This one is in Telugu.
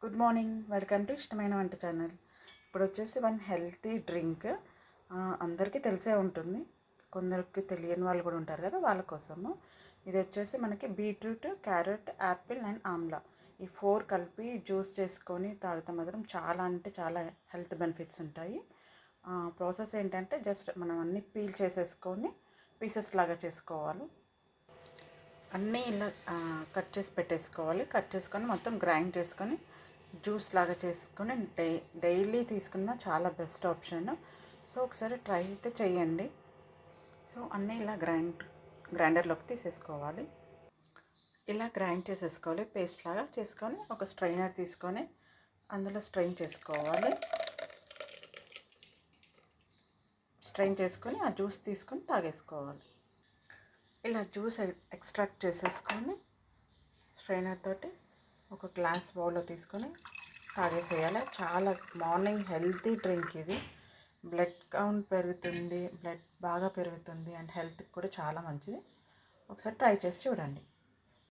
గుడ్ మార్నింగ్, వెల్కమ్ టు ఇష్టమైన వంట ఛానల్. ఇప్పుడు వచ్చేసి వన్ హెల్తీ డ్రింక్ అందరికీ తెలిసే ఉంటుంది, కొందరికి తెలియని వాళ్ళు కూడా ఉంటారు కదా, వాళ్ళ కోసము. ఇది వచ్చేసి మనకి beetroot, carrot, Apple and Amla ఈ 4 కలిపి జ్యూస్ చేసుకొని తాగితే మాత్రం చాలా అంటే చాలా హెల్త్ బెనిఫిట్స్ ఉంటాయి. ప్రాసెస్ ఏంటంటే జస్ట్ మనం అన్నీ పీల్ చేసేసుకొని పీసెస్ లాగా చేసుకోవాలి. అన్నీ ఇలా కట్ చేసి పెట్టేసుకోవాలి. కట్ చేసుకొని మొత్తం గ్రైండ్ చేసుకొని జ్యూస్ లాగా చేసుకొని డైలీ తీసుకున్న చాలా బెస్ట్ ఆప్షన్. సో ఒకసారి ట్రై అయితే చేయండి. సో అన్నీ ఇలా గ్రైండర్లోకి తీసేసుకోవాలి. ఇలా గ్రైండ్ చేసేసుకోవాలి, పేస్ట్ లాగా చేసుకొని ఒక స్ట్రైనర్ తీసుకొని అందులో స్ట్రెయిన్ చేసుకోవాలి. స్ట్రెయిన్ చేసుకొని ఆ జ్యూస్ తీసుకొని తాగేసుకోవాలి. ఇలా జ్యూస్ ఎక్స్ట్రాక్ట్ చేసేసుకొని స్ట్రైనర్ తోటి ఒక గ్లాస్ బౌల్లో తీసుకొని తాగేసేయాలి. చాలా మార్నింగ్ హెల్తీ డ్రింక్ ఇది. బ్లడ్ కౌంట్ పెరుగుతుంది, బ్లడ్ బాగా పెరుగుతుంది అండ్ హెల్త్కి కూడా చాలా మంచిది. ఒకసారి ట్రై చేసి చూడండి.